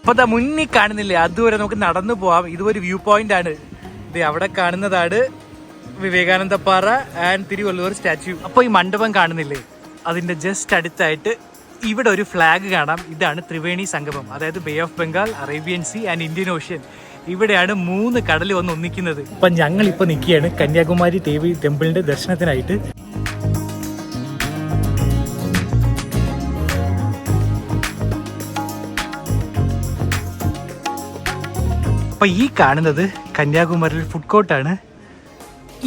അപ്പൊ മുന്നിൽ കാണുന്നില്ലേ, അതുവരെ നമുക്ക് നടന്നു പോവാം. ഇതൊരു വ്യൂ പോയിന്റ് ആണ്. ഇത് അവിടെ കാണുന്നതാണ് വിവേകാനന്ദ പാറ ആൻഡ് തിരുവള്ളുവർ സ്റ്റാച്യു. അപ്പൊ ഈ മണ്ഡപം കാണുന്നില്ലേ, അതിന്റെ ജസ്റ്റ് അടുത്തായിട്ട് ഇവിടെ ഒരു ഫ്ലാഗ് കാണാം. ഇതാണ് ത്രിവേണി സംഗമം, അതായത് Bay of Bengal, Arabian Sea and Indian Ocean. ഇവിടെയാണ് 3 കടൽ വന്ന് ഒന്നിക്കുന്നത്. അപ്പൊ ഞങ്ങൾ ഇപ്പൊ നിൽക്കുകയാണ് കന്യാകുമാരി ദേവി ടെമ്പിളിന്റെ ദർശനത്തിനായിട്ട്. അപ്പൊ ഈ കാണുന്നത് കന്യാകുമാരിയിൽ ഫുഡ് കോർട്ടാണ്.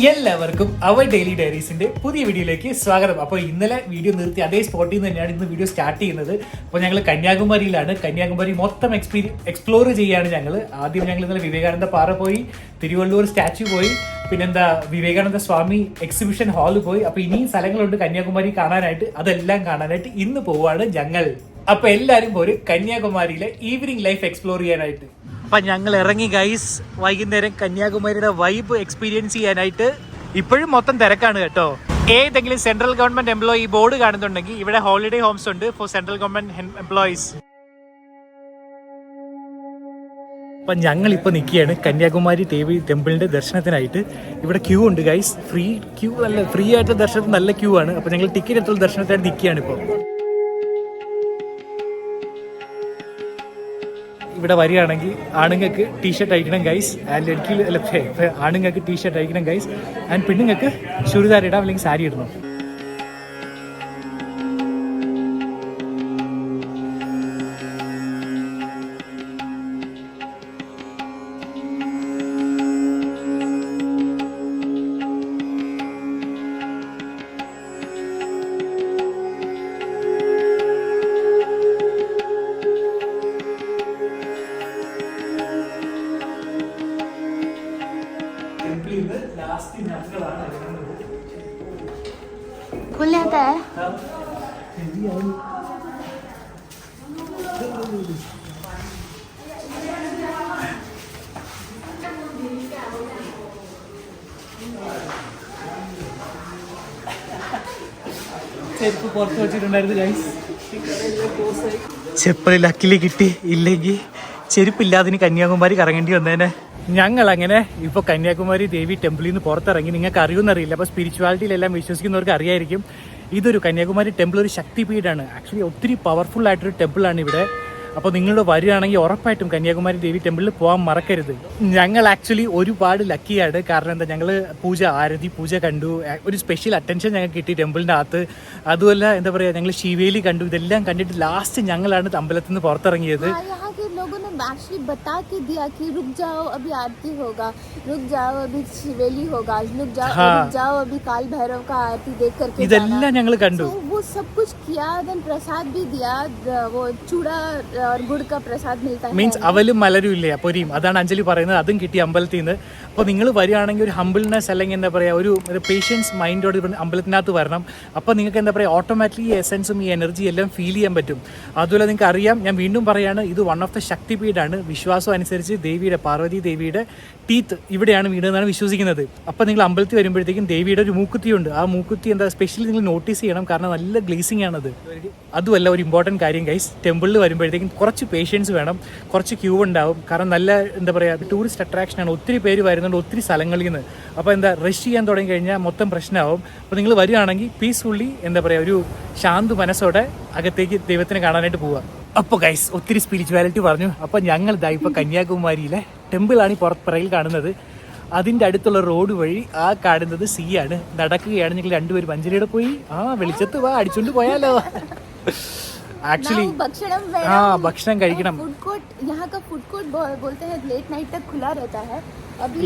എല്ലാവർക്കും അവർ ഡെയിലി ഡയറീസിന്റെ പുതിയ വീഡിയോയിലേക്ക് സ്വാഗതം. അപ്പോൾ ഇന്നലെ വീഡിയോ നിർത്തി അതേ സ്പോട്ടിൽ നിന്ന് തന്നെയാണ് ഇന്ന് വീഡിയോ സ്റ്റാർട്ട് ചെയ്യുന്നത്. അപ്പോൾ ഞങ്ങൾ കന്യാകുമാരിയിലാണ്. കന്യാകുമാരി മൊത്തം എക്സ്പ്ലോർ ചെയ്യുകയാണ് ഞങ്ങൾ. ആദ്യം ഞങ്ങൾ ഇന്നലെ വിവേകാനന്ദ പാറ പോയി, തിരുവള്ളൂർ സ്റ്റാച്യു പോയി, പിന്നെന്താ വിവേകാനന്ദ സ്വാമി എക്സിബിഷൻ ഹാള് പോയി. അപ്പോൾ ഇനിയും സ്ഥലങ്ങളുണ്ട് കന്യാകുമാരി കാണാനായിട്ട്. അതെല്ലാം കാണാനായിട്ട് ഇന്ന് പോവാണ് ഞങ്ങൾ. അപ്പൊ എല്ലാരും പോരും കന്യാകുമാരിയിലെ ഈവനിങ് ലൈഫ് എക്സ്പ്ലോർ ചെയ്യാനായിട്ട്. അപ്പൊ ഞങ്ങൾ ഇറങ്ങി ഗൈസ്. വൈകുന്നേരം കന്യാകുമാരിയുടെ വൈബ് എക്സ്പീരിയൻസ് ചെയ്യാനായിട്ട്. ഇപ്പോഴും മൊത്തം തിരക്കാണ് കേട്ടോ. ഏതെങ്കിലും സെൻട്രൽ ഗവൺമെന്റ് എംപ്ലോയി ബോർഡ് കാണുന്നുണ്ടെങ്കിൽ ഇവിടെ ഹോളിഡേ ഹോംസ് ഉണ്ട് ഫോർ സെൻട്രൽ ഗവൺമെന്റ് എംപ്ലോയീസ്. അപ്പൊ ഞങ്ങൾ ഇപ്പൊ നിൽക്കുകയാണ് കന്യാകുമാരി ദേവി ടെമ്പിളിന്റെ ദർശനത്തിനായിട്ട്. ഇവിടെ ക്യൂ ഉണ്ട് ഗൈസ്. ഫ്രീ ആയിട്ട് ദർശനത്തിന് നല്ല ക്യൂ ആണ്. അപ്പൊ ഞങ്ങൾ ടിക്കറ്റ് എടുത്തുള്ള ദർശനത്തിനായിട്ട് നിൽക്കുകയാണ് ഇപ്പോൾ. ഇവിടെ വരികയാണെങ്കിൽ ആണുങ്ങൾക്ക് ടീഷർട്ട് അയക്കണം ഗൈസ്, ആൻഡ് എനിക്ക് ആണുങ്ങൾക്ക് ടീഷർട്ട് അയക്കണം ഗൈസ്, ആൻഡ് പെണ്ണുങ്ങൾക്ക് ചുരിദാർ ഇടാം അല്ലെങ്കിൽ സാരി ഇടണം. खुल जाता है। ചെരുപ്പ് പുറത്ത് വെച്ചിട്ടുണ്ടായിരുന്നു ഗൈസ്. ചെപ്പല് ലക്കില് കിട്ടി, ഇല്ലെങ്കിൽ ചെരുപ്പില്ലാതിന് കന്യാകുമാരി കറങ്ങേണ്ടി വന്നേനെ. ഞങ്ങൾ അങ്ങനെ ഇപ്പോൾ കന്യാകുമാരി ദേവി ടെമ്പിളിൽ നിന്ന് പുറത്തിറങ്ങി. നിങ്ങൾക്ക് അറിയുമെന്നറിയില്ല, അപ്പോൾ സ്പിരിച്വാലിറ്റിയിലെല്ലാം വിശ്വസിക്കുന്നവർക്ക് അറിയായിരിക്കും. ഇതൊരു കന്യാകുമാരി ടെമ്പിൾ ഒരു ശക്തിപീഠമാണ്. ആക്ച്വലി ഒത്തിരി പവർഫുൾ ആയിട്ടൊരു ടെമ്പിളാണ് ഇവിടെ. അപ്പോൾ നിങ്ങൾ വരികയാണെങ്കിൽ ഉറപ്പായിട്ടും കന്യാകുമാരി ദേവി ടെമ്പിളിൽ പോകാൻ മറക്കരുത്. ഞങ്ങൾ ആക്ച്വലി ഒരുപാട് ലക്കിയാണ്. കാരണം എന്താ, ഞങ്ങൾ ആരതി പൂജ കണ്ടു, ഒരു സ്പെഷ്യൽ അറ്റൻഷൻ ഞങ്ങൾക്ക് കിട്ടി ടെമ്പിളിൻ്റെ അകത്ത്. അതുമല്ല എന്താ പറയുക, ഞങ്ങൾ ശിവേലി കണ്ടു. ഇതെല്ലാം കണ്ടിട്ട് ലാസ്റ്റ് ഞങ്ങളാണ് അമ്പലത്തിൽ നിന്ന് പുറത്തിറങ്ങിയത്. लोगों ने एक्चुअली बता के दिया कि रुक जाओ अभी आरती होगा, रुक जाओ अभी शिवेली होगा, रुक जाओ अभी काल भैरव का आरती देख करके ഇതെല്ലാം ഞങ്ങൾ കണ്ടു. वो सब कुछ किया. देन प्रसाद भी दिया, वो चूड़ा और गुड़ का प्रसाद मिलता है. മീൻസ് അവലും മലരും ഇല്ലേ, പൊരിയും, അതാണ് അഞ്ജലി പറയുന്നത്. അതും കിട്ടി അമ്പലത്തിൽ നിന്ന്. അപ്പോൾ നിങ്ങൾ വരികയാണെങ്കിൽ ഒരു ഹംബിൾനെസ് അല്ലെങ്കിൽ എന്താ പറയുക, ഒരു പേഷ്യൻസ് മൈൻഡോട് അമ്പലത്തിനകത്ത് വരണം. അപ്പോൾ നിങ്ങൾക്ക് എന്താ പറയുക, ഓട്ടോമാറ്റിക്കലി ഈ എസൻസും ഈ എനർജി എല്ലാം ഫീൽ ചെയ്യാൻ പറ്റും. അതുപോലെ നിങ്ങൾക്ക് അറിയാം, ഞാൻ വീണ്ടും പറയാണ്, ഇത് വൺ ഓഫ് ദ ശക്തിപീഠാണ്. വിശ്വാസം അനുസരിച്ച് ദേവിയുടെ, പാർവതി ദേവിയുടെ ടീത്ത് ഇവിടെയാണ് വീണെന്നാണ് വിശ്വസിക്കുന്നത്. അപ്പോൾ നിങ്ങൾ അമ്പലത്തിൽ വരുമ്പോഴത്തേക്കും ദേവിയുടെ ഒരു മൂക്കുത്തിയുണ്ട്. ആ മൂക്കുത്തി എന്താ സ്പെഷ്യലി നിങ്ങൾ നോട്ടീസ് ചെയ്യണം, കാരണം നല്ല ഗ്ലേസിംഗ് ആണത്. അതുമല്ല ഒരു ഇമ്പോർട്ടൻറ്റ് കാര്യം ഗൈസ്, ടെമ്പിളിൽ വരുമ്പോഴത്തേക്കും കുറച്ച് പേഷ്യൻസ് വേണം, കുറച്ച് ക്യൂ ഉണ്ടാവും. കാരണം നല്ല എന്താ പറയുക, ടൂറിസ്റ്റ് അട്രാക്ഷനാണ്. ഒത്തിരി പേര് വരുന്നുണ്ട് ഒത്തിരി സ്ഥലങ്ങളിൽ നിന്ന്. അപ്പോൾ എന്താ റഷ് ചെയ്യാൻ തുടങ്ങി കഴിഞ്ഞാൽ മൊത്തം പ്രശ്നമാവും. അപ്പോൾ നിങ്ങൾ വരികയാണെങ്കിൽ പീസ്ഫുള്ളി എന്താ പറയുക, ഒരു ശാന്ത മനസ്സോടെ അകത്തേക്ക് ദൈവത്തിനെ കാണാനായിട്ട് പോവുക. അപ്പോൾ ഗൈസ് ഒത്തിരി സ്പിരിച്വാലിറ്റി പറഞ്ഞു. അപ്പോൾ ഞങ്ങൾ ഇതാ ഇപ്പോൾ കന്യാകുമാരിയിലെ ടെമ്പിളാണ് ഈ പുറയിൽ കാണുന്നത്. അതിൻ്റെ അടുത്തുള്ള റോഡ് വഴി ആ കാണുന്നത് സീ ആണ്. നടക്കുകയാണ് ഞങ്ങൾ രണ്ടുപേരും. മഞ്ചേരിയുടെ പോയി വെളിച്ചത്ത് വാ, അടിച്ചുകൊണ്ട് പോയാലോ. एक्चुअली भक्षण കഴിക്കണം. फूड कोर्ट यहाँ का फूड कोर्ट बोलते हैं लेट नाइट तक खुला रहता है.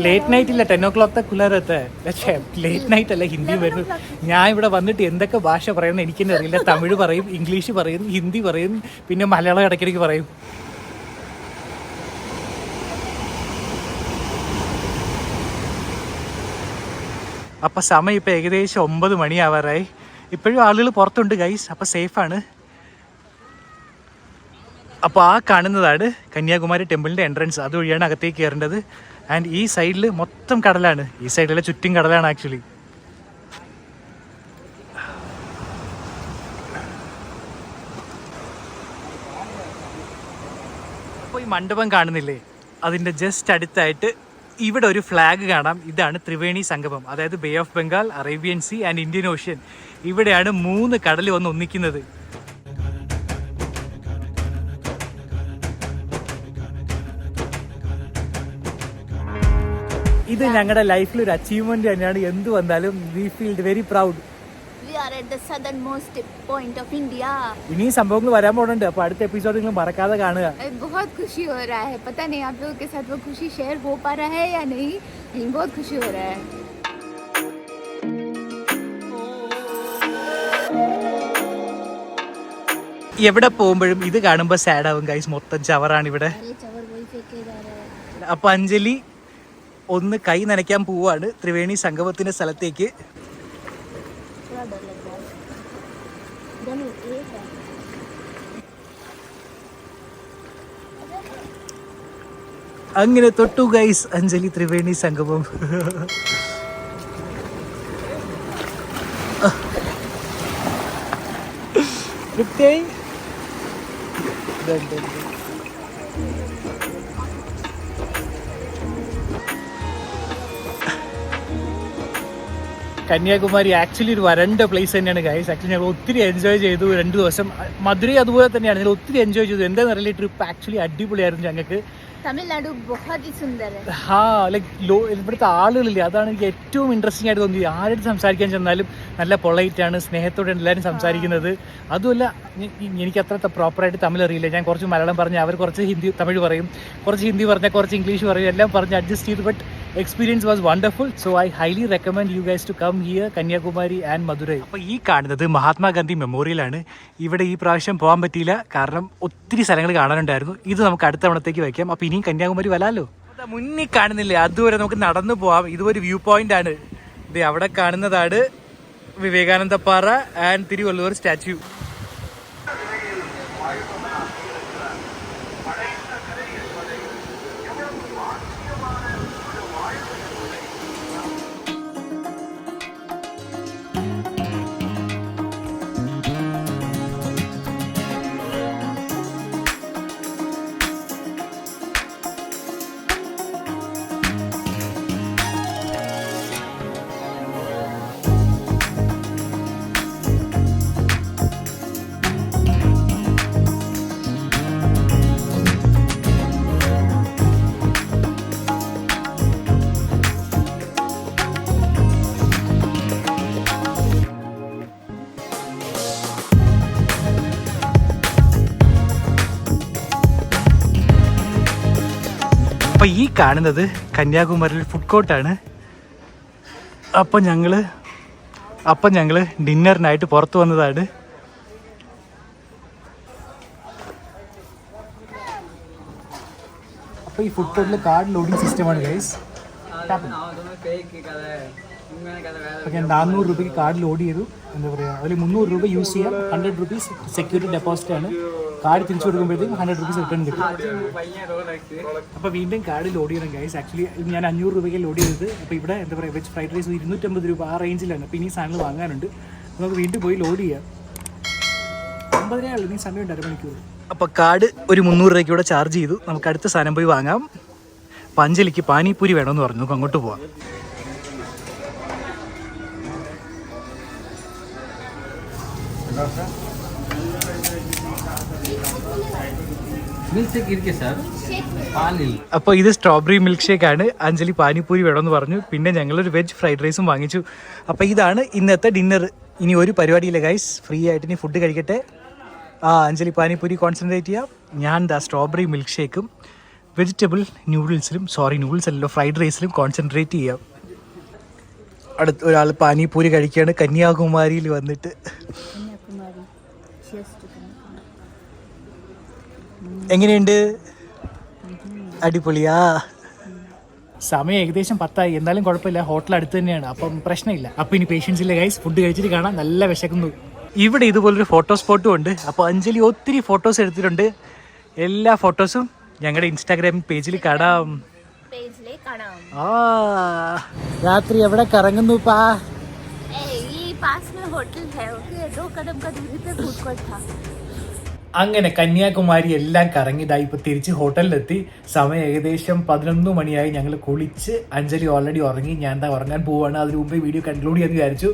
ലേറ്റ് നൈറ്റ് ഇല്ല, 10 o'clock തक खुला रहता है. പക്ഷേ ലേറ്റ് നൈറ്റ് അല്ല, ഹിന്ദി വരും. ഞാൻ ഇവിടെ വന്നിട്ട് എന്തൊക്കെ ഭാഷ പറയുന്നത് എനിക്ക് തന്നെ അറിയില്ല. തമിഴ് പറയും, ഇംഗ്ലീഷ് പറയും, ഹിന്ദി പറയും, പിന്നെ മലയാളം ഇടയ്ക്കിടയ്ക്ക് പറയും. അപ്പം സമയം ഇപ്പം ഏകദേശം 9 മണിയാവാറായി. ഇപ്പോഴും ആളുകൾ പുറത്തുണ്ട് ഗൈസ്. അപ്പം സേഫാണ്. അപ്പോൾ ആ കാണുന്നതാണ് കന്യാകുമാരി ടെമ്പിളിൻ്റെ എൻട്രൻസ്. അതുവഴിയാണ് അകത്തേക്ക് കയറേണ്ടത്. ആൻഡ് ഈ സൈഡിൽ മൊത്തം കടലാണ്. ഈ സൈഡിലെ ചുറ്റും കടലാണ് ആക്ച്വലി. അപ്പോൾ ഈ മണ്ഡപം കാണുന്നില്ലേ, അതിൻ്റെ ജസ്റ്റ് അടുത്തായിട്ട് ഇവിടെ ഒരു ഫ്ലാഗ് കാണാം. ഇതാണ് ത്രിവേണി സംഗമം, അതായത് Bay of Bengal, Arabian Sea and Indian Ocean. ഇവിടെയാണ് 3 കടൽ വന്ന് ഒന്നിക്കുന്നത്. ഇത് ഞങ്ങളുടെ ലൈഫിൽ ഒരു അച്ചീവ്മെന്റ് തന്നെയാണ്. എന്ത് വന്നാലും we feel very proud. We are at the southernmost point of India. ഇനിയും സംഭവങ്ങൾ വരാൻ പോകുന്നുണ്ട്. അപ്പോൾ അടുത്ത എപ്പിസോഡ് നിങ്ങൾ മറക്കാതെ കാണുക. बहुत खुशी हो रहा है, पता नहीं आप लोगों के साथ वो खुशी शेयर हो पा रहा है या नहीं, लेकिन बहुत खुशी हो रहा है. എവിടെ പോകുമ്പോഴും ഇത് കാണുമ്പോൾ സാഡ് ആവും ഗൈസ്. മൊത്തം ചവറാണ് ഇവിടെ. അപ്പൊ അഞ്ജലി ഒന്ന് കൈ നനയ്ക്കാൻ പോവാണ് ത്രിവേണി സംഗമത്തിന്റെ സ്ഥലത്തേക്ക്. അങ്ങനെ തൊട്ടു ഗൈസ് അഞ്ജലി ത്രിവേണി സംഗമം. കന്യാകുമാരി ആക്ച്വലി ഒരു വരണ്ട പ്ലേസ് തന്നെയാണ് ഗൈസ്. ആക്ച്വലി ഞങ്ങൾ ഒത്തിരി എൻജോയ് ചെയ്തു 2 ദിവസം. മധുരൈ അതുപോലെ തന്നെയാണ്, ഞങ്ങൾ ഒത്തിരി എൻജോയ് ചെയ്തു. എന്താണെന്ന് അറിയില്ല, ട്രിപ്പ് ആക്ച്വലി അടിപൊളിയായിരുന്നു ഞങ്ങൾക്ക്. തമിഴ്നാട് बहुत ही सुंदर है. ഇവിടുത്തെ ആളുകളില്ല, അതാണ് എനിക്ക് ഏറ്റവും ഇൻട്രസ്റ്റിംഗ് ആയിട്ട് തോന്നിയത്. ആരോട് സംസാരിക്കാൻ ചെന്നാലും നല്ല പൊളൈറ്റ് ആണ്, സ്നേഹത്തോടെ എല്ലാവരും സംസാരിക്കുന്നത്. അതുമല്ല, എനിക്ക് അത്ര പ്രോപ്പറായിട്ട് തമിഴ് അറിയില്ല. ഞാൻ കുറച്ച് മലയാളം പറഞ്ഞ് അവർ കുറച്ച് തമിഴ് പറയും, കുറച്ച് ഹിന്ദി പറഞ്ഞാൽ കുറച്ച് ഇംഗ്ലീഷ് പറയും, എല്ലാം പറഞ്ഞ് അഡ്ജസ്റ്റ് ചെയ്തു. But experience was wonderful. So I highly recommend you guys to come here, Kanyakumari and Madurai. അപ്പോൾ ഈ കാണുന്നത് മഹാത്മാഗാന്ധി മെമ്മോറിയലാണ്. ഇവിടെ ഈ പ്രാവശ്യം പോകാൻ പറ്റിയില്ല, കാരണം ഒത്തിരി സ്ഥലങ്ങൾ കാണാനുണ്ടായിരുന്നു. ഇത് നമുക്ക് അടുത്ത തവണത്തേക്ക് വയ്ക്കാം. അപ്പോൾ ഇനിയും കന്യാകുമാരി വരാമല്ലോ. മുന്നിൽ കാണുന്നില്ലേ, അതുവരെ നമുക്ക് നടന്നു പോവാം. ഇതൊരു വ്യൂ പോയിന്റ് ആണ്. ഇത് അവിടെ കാണുന്നതാണ് വിവേകാനന്ദ പാറ ആൻഡ് തിരുവള്ളുവർ സ്റ്റാച്യു. അപ്പോൾ ഈ കാണുന്നത് കന്യാകുമാരിയിൽ ഫുഡ് കോർട്ടാണ്. അപ്പം ഞങ്ങൾ ഡിന്നറിനായിട്ട് പുറത്തു വന്നതാണ്. അപ്പോൾ ഈ ഫുഡ് കോർട്ടിൽ കാർഡ് ലോഡിംഗ് സിസ്റ്റമാണ് ഗൈസ്. അപ്പോൾ ഞാൻ 400 രൂപയ്ക്ക് കാർഡ് ലോഡ് ചെയ്തു. എന്താ പറയുക, അതിൽ 300 രൂപ യൂസ് ചെയ്യാം. 100 റുപ്പീസ് സെക്യൂരിറ്റി ഡെപ്പോസിറ്റ് ആണ്. കാർഡ് തിരിച്ചു കൊടുക്കുമ്പോഴത്തേക്കും 100 റുപ്പീസ് റിട്ടേൺ കിട്ടും. അപ്പോൾ വീണ്ടും കാർഡ് ലോഡ് ചെയ്യണം ഗൈസ്. ആക്ച്വലി ഞാൻ 500 രൂപയ്ക്ക് ലോഡ് ചെയ്തത്. അപ്പോൾ ഇവിടെ എന്താ പറയുക, വെജ് ഫ്രൈഡ് റൈസ് 250 രൂപ ആ റേഞ്ചിലാണ്. അപ്പോൾ ഇനി സാധനങ്ങൾ വാങ്ങാനുണ്ട്. നമുക്ക് വീണ്ടും പോയി ലോഡ് ചെയ്യാം. 9:30 ഉള്ളൂ, ഇനി സമയമുണ്ട് 1/2 മണിക്കൂർ. അപ്പോൾ കാർഡ് ഒരു 300 രൂപയ്ക്ക് കൂടെ ചാർജ് ചെയ്തു. നമുക്ക് അടുത്ത സാധനം പോയി വാങ്ങാം. അഞ്ജലിക്ക് പാനിപ്പൂരി വേണമെന്ന് പറഞ്ഞു. നമുക്ക് അങ്ങോട്ട് പോവാം. അപ്പോൾ ഇത് സ്ട്രോബെറി മിൽക്ക് ഷേക്ക് ആണ്. അഞ്ജലി പാനിപ്പൂരി വേണമെന്ന് പറഞ്ഞു. പിന്നെ ഞങ്ങളൊരു വെജ് ഫ്രൈഡ് റൈസും വാങ്ങിച്ചു. അപ്പോൾ ഇതാണ് ഇന്നത്തെ ഡിന്നർ. ഇനി ഒരു പരിപാടിയില്ല ഗൈസ്, ഫ്രീ ആയിട്ട് ഇനി ഫുഡ് കഴിക്കട്ടെ. അഞ്ജലി പാനിപ്പൂരി കോൺസെൻട്രേറ്റ് ചെയ്യാം. ഞാൻ സ്ട്രോബെറി മിൽക്ക് ഷേക്കും വെജിറ്റബിൾ നൂഡിൽസ് അല്ലല്ലോ, ഫ്രൈഡ് റൈസിലും കോൺസെൻട്രേറ്റ് ചെയ്യാം. അടുത്ത ഒരാൾ പാനിപ്പൂരി കഴിക്കുകയാണ് കന്യാകുമാരിയിൽ വന്നിട്ട്. എങ്ങനെയുണ്ട്? അടിപൊളിയാ. സമയം ഏകദേശം 10 എന്നാലും കുഴപ്പമില്ല, ഹോട്ടൽ അടുത്ത് തന്നെയാണ്, അപ്പം പ്രശ്നമില്ല. അപ്പം ഇനി പേഷ്യൻസ് ഇല്ല ഗൈസ്, ഫുഡ് കഴിച്ചിട്ട് കാണാം. നല്ല വിശക്കുന്നു. ഇവിടെ ഇതുപോലൊരു ഫോട്ടോ സ്പോട്ടും ഉണ്ട്. അപ്പോൾ അഞ്ജലി ഒത്തിരി ഫോട്ടോസ് എടുത്തിട്ടുണ്ട്. എല്ലാ ഫോട്ടോസും ഞങ്ങളുടെ ഇൻസ്റ്റാഗ്രാം പേജിൽ കാണാം. രാത്രി എവിടെ കറങ്ങുന്നു? पास में होटल है, ओके 2 कदम का दूरी पे फूड कोर्ट था. അങ്ങനെ കന്യാകുമാരി എല്ലാം കറങ്ങിയതായി ഇപ്പൊ തിരിച്ച് ഹോട്ടലിലെത്തി. സമയം ഏകദേശം 11 മണിയായി. ഞങ്ങൾ കുളിച്ച്, അഞ്ജലി ഓൾറെഡി ഉറങ്ങി, ഞാൻ എന്താ ഉറങ്ങാൻ പോവാണ്. അതിന് മുമ്പേ വീഡിയോ കൺക്ലൂഡ് ചെയ്യാൻ വിചാരിച്ചു.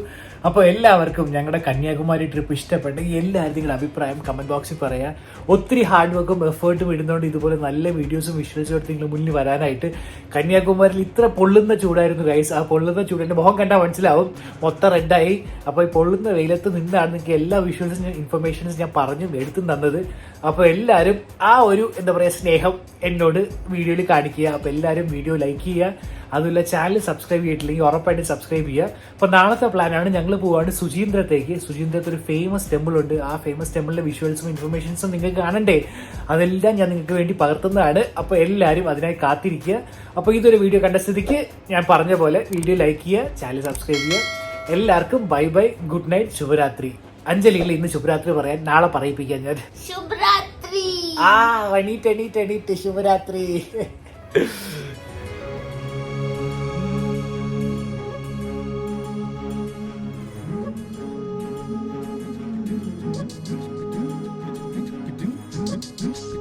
അപ്പോൾ എല്ലാവർക്കും ഞങ്ങളുടെ കന്യാകുമാരി ട്രിപ്പ് ഇഷ്ടപ്പെട്ടെങ്കിൽ എല്ലാവരും നിങ്ങളുടെ അഭിപ്രായം കമന്റ് ബോക്സിൽ പറയാം. ഒത്തിരി ഹാർഡ് വർക്കും എഫേർട്ടും ഇടുന്നതുകൊണ്ട് ഇതുപോലെ നല്ല വീഡിയോസും വിഷ്വൽസും എടുത്ത് നിങ്ങൾ മുന്നിൽ വരാനായിട്ട്. കന്യാകുമാരിയിൽ ഇത്ര പൊള്ളുന്ന ചൂടായിരുന്നു ഗൈസ്. ആ പൊള്ളുന്ന ചൂട് എൻ്റെ മുഖം കണ്ടാൽ മനസ്സിലാവും, മൊത്തം റെഡായി. അപ്പോൾ ഈ പൊള്ളുന്ന വെയിലത്ത് നിന്നാണ് നിങ്ങൾക്ക് എല്ലാ വിഷ്വൽസും ഇൻഫർമേഷൻസും ഞാൻ പറഞ്ഞും എടുത്തും തന്നത്. അപ്പോൾ എല്ലാവരും ആ ഒരു എന്താ പറയുക സ്നേഹം എന്നോട് വീഡിയോയിൽ കാണിക്കുക. അപ്പോൾ എല്ലാവരും വീഡിയോ ലൈക്ക് ചെയ്യുക. അതുപോലെ ചാനൽ സബ്സ്ക്രൈബ് ചെയ്തിട്ടില്ലെങ്കിൽ ഉറപ്പായിട്ട് സബ്സ്ക്രൈബ് ചെയ്യുക. അപ്പോൾ നാളത്തെ പ്ലാനാണ് ഞങ്ങൾ പോവാണ് സുചീന്ദ്രത്തേക്ക്. സുചീന്ദ്രത്ത് ഒരു ഫേമസ് ടെമ്പിൾ ഉണ്ട്. ആ ഫേമസ് ടെമ്പിളിലെ വിഷ്വൽസും ഇൻഫർമേഷൻസും നിങ്ങൾക്ക് കാണണ്ടേ, അതെല്ലാം ഞാൻ നിങ്ങൾക്ക് വേണ്ടി പകർത്തുന്നതാണ്. അപ്പോൾ എല്ലാവരും അതിനായി കാത്തിരിക്കുക. അപ്പോൾ ഇതൊരു വീഡിയോ കണ്ട സ്ഥിതിക്ക് ഞാൻ പറഞ്ഞ പോലെ വീഡിയോ ലൈക്ക് ചെയ്യുക, ചാനൽ സബ്സ്ക്രൈബ് ചെയ്യുക. എല്ലാവർക്കും ബൈ ബൈ, ഗുഡ് നൈറ്റ്, ശുഭരാത്രി. അഞ്ജലികൾ ഇന്ന് ശുഭരാത്രി പറയാൻ നാളെ പറയിപ്പിക്കാൻ ഞാൻ. शुभ रात्रि। എണീറ്റ് ശുഭരാത്രി.